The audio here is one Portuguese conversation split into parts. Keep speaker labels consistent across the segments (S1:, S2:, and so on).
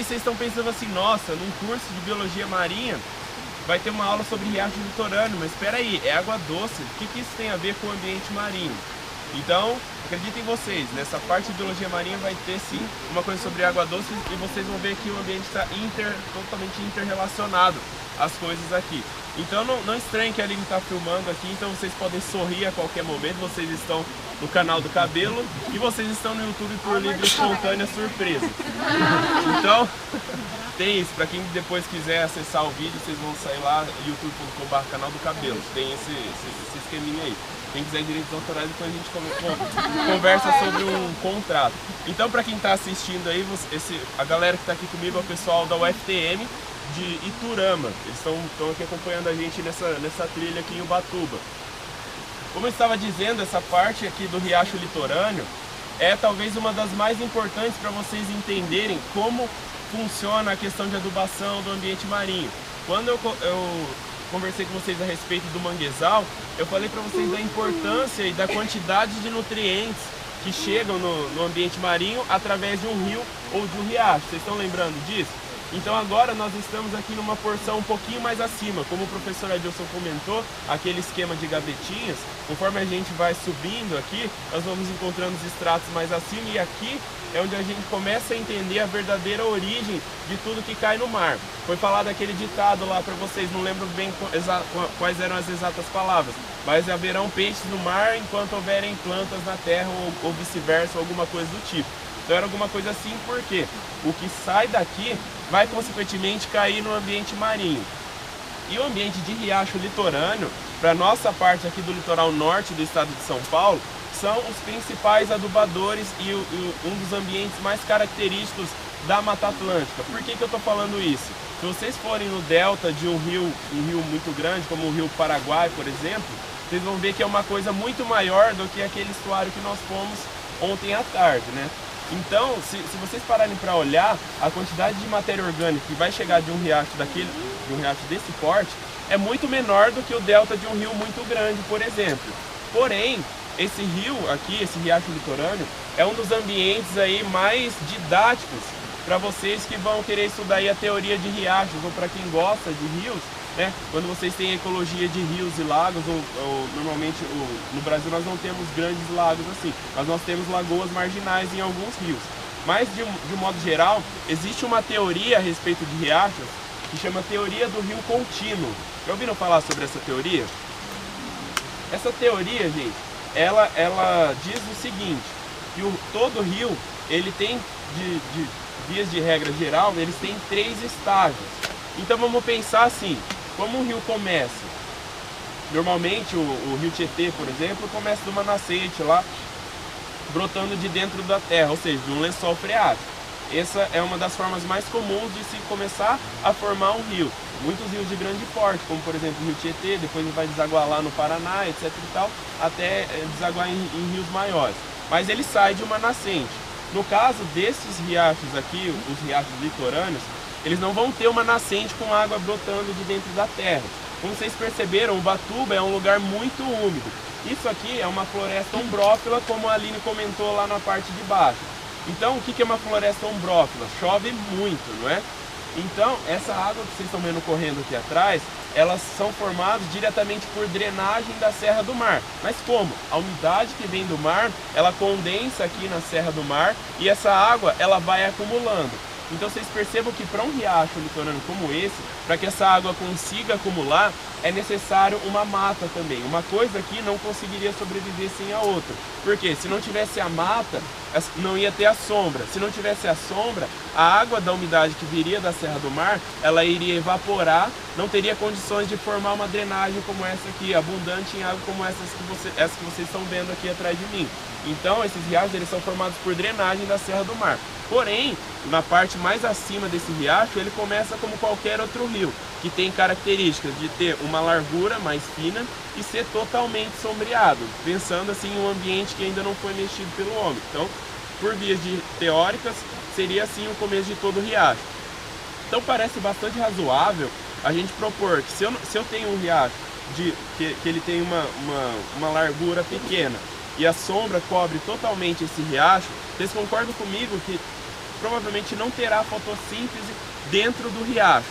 S1: vocês estão pensando assim, nossa, num curso de biologia marinha vai ter uma aula sobre riacho litorâneo, mas espera aí, é água doce, o que isso tem a ver com o ambiente marinho? Então, acreditem vocês, nessa parte de biologia marinha vai ter sim uma coisa sobre água doce e vocês vão ver que o ambiente está totalmente interrelacionado às coisas aqui. Então não estranhe que a Aline está filmando aqui, então vocês podem sorrir a qualquer momento, vocês estão no canal do cabelo e vocês estão no YouTube por livre e espontânea surpresa. Então, tem isso, para quem depois quiser acessar o vídeo, vocês vão sair lá, youtube.com/canal do cabelo, tem esse esqueminha aí. Quem quiser direitos autorais, depois a gente conversa sobre um contrato. Então, para quem está assistindo aí, a galera que está aqui comigo é o pessoal da UFTM de Iturama. Eles estão aqui acompanhando a gente nessa trilha aqui em Ubatuba. Como eu estava dizendo, essa parte aqui do riacho litorâneo é talvez uma das mais importantes para vocês entenderem como funciona a questão de adubação do ambiente marinho. Quando eu conversei com vocês a respeito do manguezal, eu falei para vocês da importância e da quantidade de nutrientes que chegam no ambiente marinho através de um rio ou de um riacho. Vocês estão lembrando disso? Então agora nós estamos aqui numa porção um pouquinho mais acima, como o professor Adilson comentou, aquele esquema de gavetinhas, conforme a gente vai subindo aqui, nós vamos encontrando os estratos mais acima e aqui é onde a gente começa a entender a verdadeira origem de tudo que cai no mar. Foi falado aquele ditado lá para vocês, não lembro bem quais eram as exatas palavras, mas haverão peixes no mar enquanto houverem plantas na terra ou vice-versa, alguma coisa do tipo. Então era alguma coisa assim, porque o que sai daqui vai consequentemente cair no ambiente marinho. E o ambiente de riacho litorâneo, para a nossa parte aqui do litoral norte do estado de São Paulo, são os principais adubadores e um dos ambientes mais característicos da Mata Atlântica. Por que eu estou falando isso? Se vocês forem no delta de um rio muito grande, como o Rio Paraguai, por exemplo, vocês vão ver que é uma coisa muito maior do que aquele estuário que nós fomos ontem à tarde, né? Então, se vocês pararem para olhar, a quantidade de matéria orgânica que vai chegar de um riacho desse porte é muito menor do que o delta de um rio muito grande, por exemplo. Porém, esse rio aqui, esse riacho litorâneo, é um dos ambientes aí mais didáticos para vocês que vão querer estudar aí a teoria de riachos, ou para quem gosta de rios, né? Quando vocês têm ecologia de rios e lagos, ou normalmente no Brasil nós não temos grandes lagos assim, mas nós temos lagoas marginais em alguns rios. Mas de um modo geral, existe uma teoria a respeito de riachos que chama teoria do rio contínuo. Já ouviram falar sobre essa teoria? Essa teoria, gente, ela diz o seguinte, que todo rio, ele tem, de vias de regra geral, eles têm 3 estágios. Então vamos pensar assim, como um rio começa? Normalmente o rio Tietê, por exemplo, começa de uma nascente lá, brotando de dentro da terra, ou seja, de um lençol freático. Essa é uma das formas mais comuns de se começar a formar um rio. Muitos rios de grande porte, como por exemplo o rio Tietê, depois ele vai desaguar lá no Paraná, etc e tal, até desaguar em rios maiores. Mas ele sai de uma nascente. No caso desses riachos aqui, os riachos litorâneos, eles não vão ter uma nascente com água brotando de dentro da terra. Como vocês perceberam, Ubatuba é um lugar muito úmido. Isso aqui é uma floresta ombrófila, como a Aline comentou lá na parte de baixo. Então, o que é uma floresta ombrófila? Chove muito, não é? Então, essa água que vocês estão vendo correndo aqui atrás, elas são formadas diretamente por drenagem da Serra do Mar. Mas como? A umidade que vem do mar, ela condensa aqui na Serra do Mar e essa água, ela vai acumulando. Então vocês percebam que para um riacho litorâneo como esse, para que essa água consiga acumular, é necessário uma mata também. Uma coisa aqui não conseguiria sobreviver sem a outra. Porque se não tivesse a mata, não ia ter a sombra. Se não tivesse a sombra, a água da umidade que viria da Serra do Mar, ela iria evaporar, não teria condições de formar uma drenagem como essa aqui, abundante em água como essa que vocês estão vendo aqui atrás de mim. Então esses riachos, eles são formados por drenagem da Serra do Mar. Porém, na parte mais acima desse riacho, ele começa como qualquer outro rio, que tem características de ter uma largura mais fina e ser totalmente sombreado, pensando assim em um ambiente que ainda não foi mexido pelo homem. Então, por vias teóricas, seria assim o começo de todo o riacho. Então parece bastante razoável a gente propor que se eu tenho um riacho que ele tem uma largura pequena e a sombra cobre totalmente esse riacho, vocês concordam comigo que provavelmente não terá fotossíntese dentro do riacho,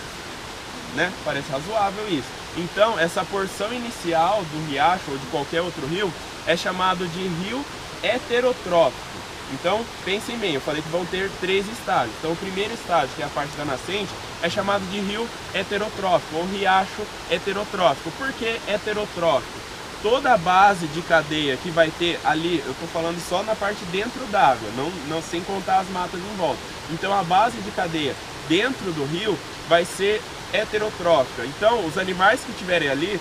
S1: né? Parece razoável isso. Então, essa porção inicial do riacho ou de qualquer outro rio é chamado de rio heterotrófico. Então, pensem bem, eu falei que vão ter 3 estágios. Então, o primeiro estágio, que é a parte da nascente, é chamado de rio heterotrófico, ou riacho heterotrófico. Por que heterotrófico? Toda a base de cadeia que vai ter ali, eu estou falando só na parte dentro d'água, não sem contar as matas em volta. Então, a base de cadeia dentro do rio vai ser heterotrófica. Então, os animais que estiverem ali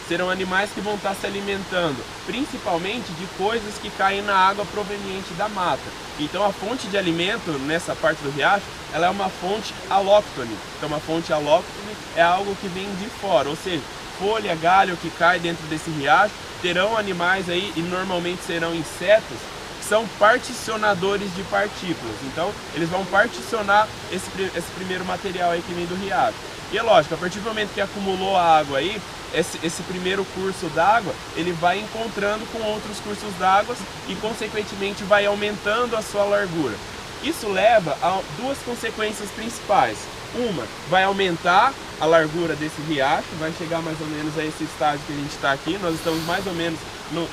S1: serão animais que vão estar se alimentando principalmente de coisas que caem na água proveniente da mata. Então a fonte de alimento nessa parte do riacho, ela é uma fonte alóctone. Então uma fonte alóctone é algo que vem de fora, ou seja, folha, galho que cai dentro desse riacho, terão animais aí e normalmente serão insetos que são particionadores de partículas. Então eles vão particionar esse primeiro material aí que vem do riacho. E é lógico, a partir do momento que acumulou a água aí, esse primeiro curso d'água, ele vai encontrando com outros cursos d'água e consequentemente vai aumentando a sua largura. Isso leva a 2 consequências principais. Uma, vai aumentar a largura desse riacho, vai chegar mais ou menos a esse estágio que a gente está aqui. Nós estamos mais ou menos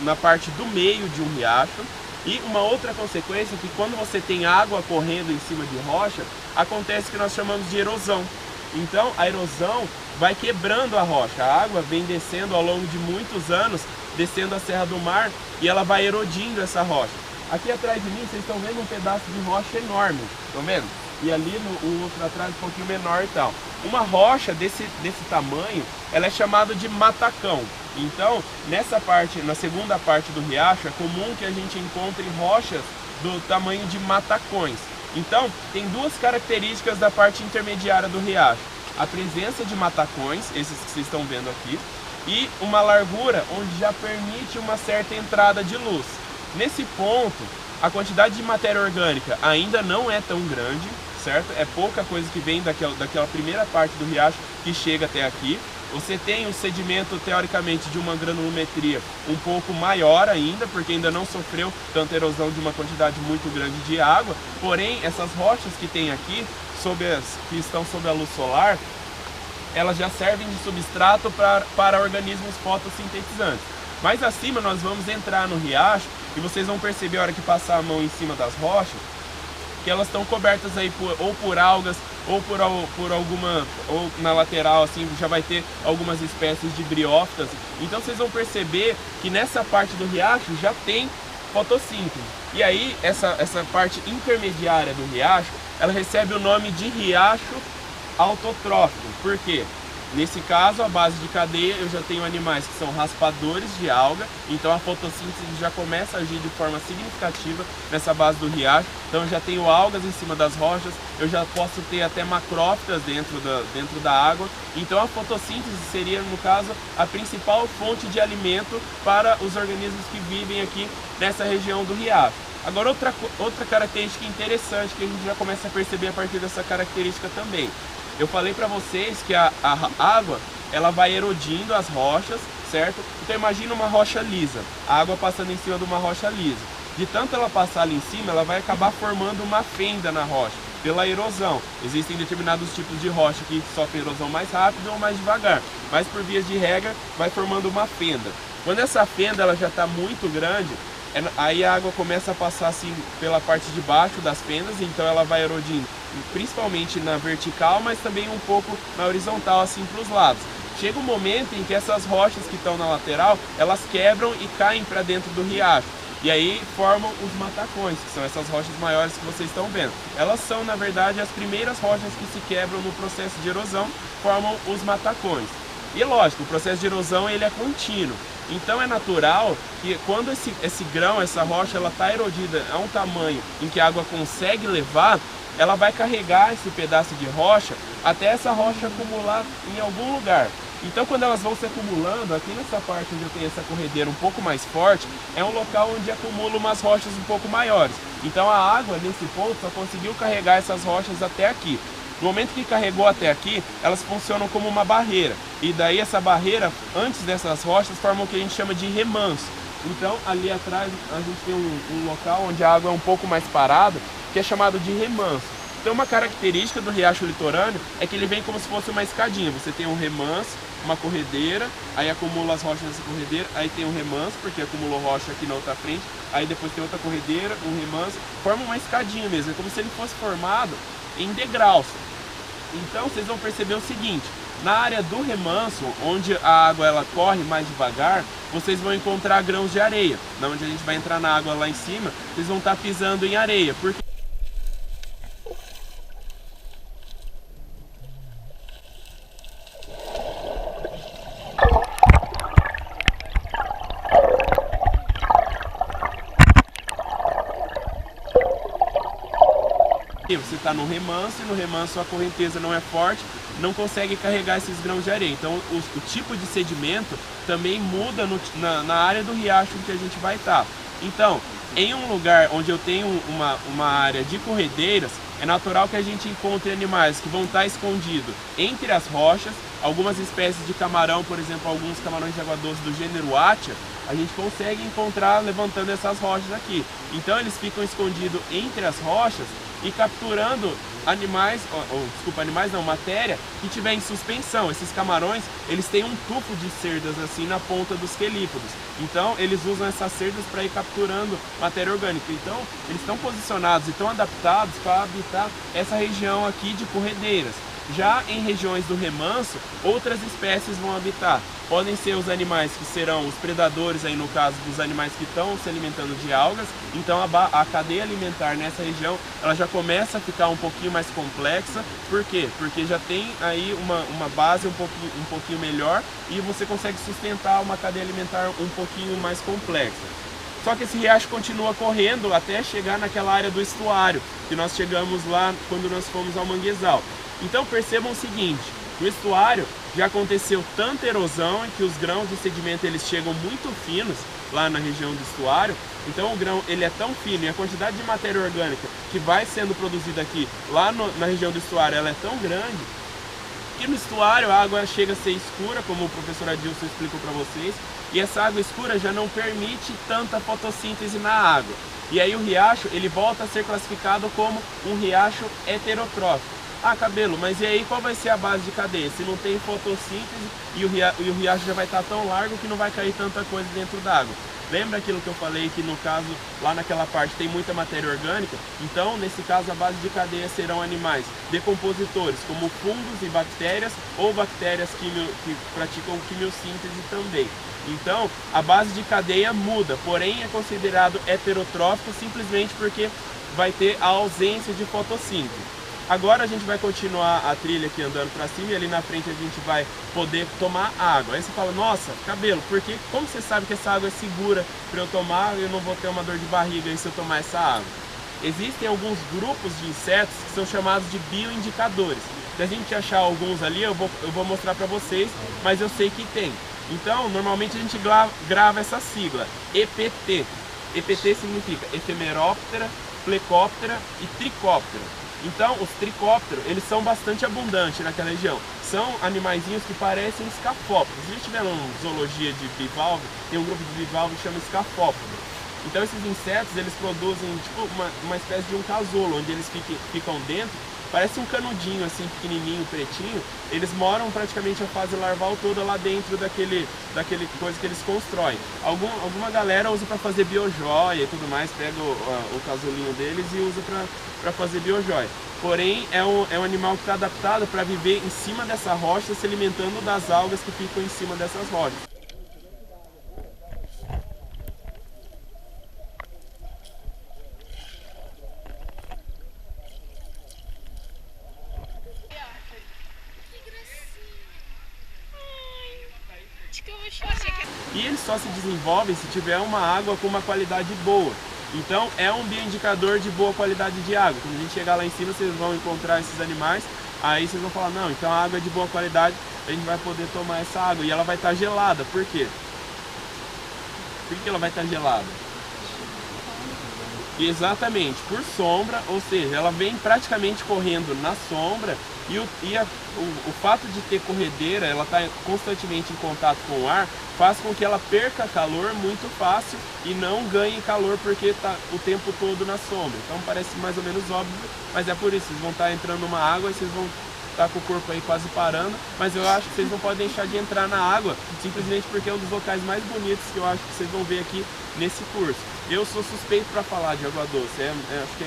S1: na parte do meio de um riacho. E uma outra consequência é que quando você tem água correndo em cima de rocha, acontece o que nós chamamos de erosão. Então a erosão vai quebrando a rocha, a água vem descendo ao longo de muitos anos, descendo a Serra do Mar e ela vai erodindo essa rocha. Aqui atrás de mim vocês estão vendo um pedaço de rocha enorme, estão vendo? E ali o outro atrás um pouquinho menor e tal. Uma rocha desse tamanho, ela é chamada de matacão. Então nessa parte, na segunda parte do riacho, é comum que a gente encontre rochas do tamanho de matacões. Então, tem 2 características da parte intermediária do riacho. A presença de matacões, esses que vocês estão vendo aqui, e uma largura onde já permite uma certa entrada de luz. Nesse ponto, a quantidade de matéria orgânica ainda não é tão grande, certo? É pouca coisa que vem daquela primeira parte do riacho que chega até aqui. Você tem um sedimento, teoricamente, de uma granulometria um pouco maior ainda, porque ainda não sofreu tanta erosão de uma quantidade muito grande de água. Porém, essas rochas que tem aqui, que estão sob a luz solar, elas já servem de substrato para organismos fotossintetizantes. Mais acima, nós vamos entrar no riacho e vocês vão perceber, a hora que passar a mão em cima das rochas, que elas estão cobertas aí ou por algas, ou por alguma, ou na lateral assim já vai ter algumas espécies de briófitas. Então vocês vão perceber que nessa parte do riacho já tem fotossíntese. E aí essa parte intermediária do riacho, ela recebe o nome de riacho autotrófico. Por quê? Nesse caso, a base de cadeia, eu já tenho animais que são raspadores de alga, então a fotossíntese já começa a agir de forma significativa nessa base do riacho. Então eu já tenho algas em cima das rochas, eu já posso ter até macrófitas dentro da água. Então a fotossíntese seria, no caso, a principal fonte de alimento para os organismos que vivem aqui nessa região do riacho. Agora outra característica interessante que a gente já começa a perceber a partir dessa característica também. Eu falei para vocês que a água, ela vai erodindo as rochas, certo? Então imagina uma rocha lisa, a água passando em cima de uma rocha lisa. De tanto ela passar ali em cima, ela vai acabar formando uma fenda na rocha, pela erosão. Existem determinados tipos de rocha que sofrem erosão mais rápido ou mais devagar, mas por vias de regra vai formando uma fenda. Quando essa fenda ela já está muito grande, aí a água começa a passar assim pela parte de baixo das fendas, então ela vai erodindo principalmente na vertical, mas também um pouco na horizontal, assim para os lados. Chega um momento em que essas rochas que estão na lateral, elas quebram e caem para dentro do riacho. E aí formam os matacões, que são essas rochas maiores que vocês estão vendo. Elas são, na verdade, as primeiras rochas que se quebram no processo de erosão, formam os matacões. E lógico, o processo de erosão ele é contínuo. Então é natural que quando esse grão, essa rocha, ela está erodida a um tamanho em que a água consegue levar, ela vai carregar esse pedaço de rocha até essa rocha acumular em algum lugar. Então quando elas vão se acumulando, aqui nessa parte onde eu tenho essa corredeira um pouco mais forte, é um local onde acumula umas rochas um pouco maiores. Então a água nesse ponto só conseguiu carregar essas rochas até aqui. No momento que carregou até aqui, elas funcionam como uma barreira. E daí essa barreira, antes dessas rochas, forma o que a gente chama de remanso. Então ali atrás a gente tem um local onde a água é um pouco mais parada que é chamado de remanso. Então uma característica do riacho litorâneo é que ele vem como se fosse uma escadinha. Você tem um remanso, uma corredeira, aí acumula as rochas nessa corredeira, aí tem um remanso, porque acumulou rocha aqui na outra frente, aí depois tem outra corredeira, um remanso, forma uma escadinha mesmo, é como se ele fosse formado em degraus. Então vocês vão perceber o seguinte, na área do remanso, onde a água ela corre mais devagar, vocês vão encontrar grãos de areia. Na onde a gente vai entrar na água lá em cima, vocês vão estar pisando em areia. Porque você está no remanso e no remanso a correnteza não é forte, não consegue carregar esses grãos de areia. Então o tipo de sedimento também muda na área do riacho que a gente vai estar. Então, em um lugar onde eu tenho uma área de corredeiras, é natural que a gente encontre animais que vão estar escondidos entre as rochas. Algumas espécies de camarão, por exemplo, alguns camarões de água doce do gênero Atia, a gente consegue encontrar levantando essas rochas aqui. Então eles ficam escondidos entre as rochas e capturando animais, matéria que tiver em suspensão. Esses camarões, eles têm um tufo de cerdas assim na ponta dos quelípodos. Então eles usam essas cerdas para ir capturando matéria orgânica. Então eles estão posicionados e estão adaptados para habitar essa região aqui de corredeiras. Já em regiões do remanso, outras espécies vão habitar. Podem ser os animais que serão os predadores, aí no caso dos animais que estão se alimentando de algas. Então a cadeia alimentar nessa região ela já começa a ficar um pouquinho mais complexa. Por quê? Porque já tem aí uma base um pouquinho melhor e você consegue sustentar uma cadeia alimentar um pouquinho mais complexa. Só que esse riacho continua correndo até chegar naquela área do estuário, que nós chegamos lá quando nós fomos ao manguezal. Então percebam o seguinte, no estuário já aconteceu tanta erosão em que os grãos de sedimento eles chegam muito finos lá na região do estuário. Então o grão ele é tão fino e a quantidade de matéria orgânica que vai sendo produzida aqui lá na região do estuário ela é tão grande que no estuário a água chega a ser escura, como o professor Adilson explicou para vocês, e essa água escura já não permite tanta fotossíntese na água. E aí o riacho ele volta a ser classificado como um riacho heterotrófico. Ah, Cabelo, mas e aí qual vai ser a base de cadeia? Se não tem fotossíntese e o riacho já vai estar tão largo que não vai cair tanta coisa dentro d'água. Lembra aquilo que eu falei que no caso, lá naquela parte tem muita matéria orgânica? Então, nesse caso, a base de cadeia serão animais decompositores, como fungos e bactérias, ou bactérias que praticam quimiossíntese também. Então, a base de cadeia muda, porém é considerado heterotrófico simplesmente porque vai ter a ausência de fotossíntese. Agora a gente vai continuar a trilha aqui andando para cima e ali na frente a gente vai poder tomar água. Aí você fala, nossa, Cabelo, porque como você sabe que essa água é segura para eu tomar e eu não vou ter uma dor de barriga aí se eu tomar essa água? Existem alguns grupos de insetos que são chamados de bioindicadores. Se a gente achar alguns ali, eu vou mostrar para vocês, mas eu sei que tem. Então, normalmente a gente grava essa sigla, EPT. EPT significa Ephemeroptera, Plecoptera e Tricoptera. Então, os tricópteros, eles são bastante abundantes naquela região. São animaizinhos que parecem escafópodes. Se a gente tiver uma zoologia de bivalve, tem um grupo de bivalve que chama escafópodo. Então, esses insetos, eles produzem tipo uma espécie de um casulo, onde eles ficam dentro. Parece um canudinho, assim, pequenininho, pretinho. Eles moram praticamente a fase larval toda lá dentro daquele coisa que eles constroem. Alguma galera usa para fazer biojoia e tudo mais, pega o casulinho deles e usa para fazer biojoia. Porém, é um animal que está adaptado para viver em cima dessa rocha, se alimentando das algas que ficam em cima dessas rochas. E eles só se desenvolvem se tiver uma água com uma qualidade boa. Então é um bioindicador de boa qualidade de água. Quando a gente chegar lá em cima, vocês vão encontrar esses animais. Aí vocês vão falar, não, então a água é de boa qualidade, a gente vai poder tomar essa água. E ela vai estar gelada. Por quê? Por que ela vai estar gelada? Exatamente, por sombra, ou seja, ela vem praticamente correndo na sombra e o fato de ter corredeira, ela está constantemente em contato com o ar, faz com que ela perca calor muito fácil e não ganhe calor porque está o tempo todo na sombra. Então parece mais ou menos óbvio, mas é por isso, vocês vão estar entrando numa água e vocês vão estar com o corpo aí quase parando, mas eu acho que vocês não podem deixar de entrar na água, simplesmente porque é um dos locais mais bonitos que eu acho que vocês vão ver aqui nesse curso. Eu sou suspeito para falar de água doce, acho que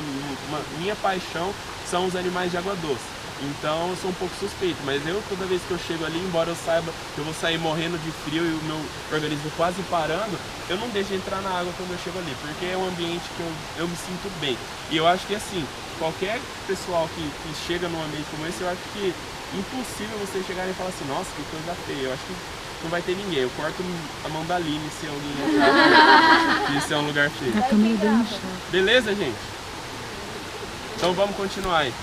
S1: minha paixão são os animais de água doce. Então eu sou um pouco suspeito, mas toda vez que eu chego ali, embora eu saiba que eu vou sair morrendo de frio e o meu organismo quase parando, eu não deixo de entrar na água quando eu chego ali, porque é um ambiente que eu me sinto bem. E eu acho que assim, qualquer pessoal que chega num ambiente como esse, eu acho que é impossível você chegar e falar assim, nossa, que coisa feia. Eu acho que não vai ter ninguém. Eu corto a mão da Aline se alguém entrar. Isso é um lugar feio.
S2: Tá meio bem chato.
S1: Beleza, gente? Então vamos continuar aí.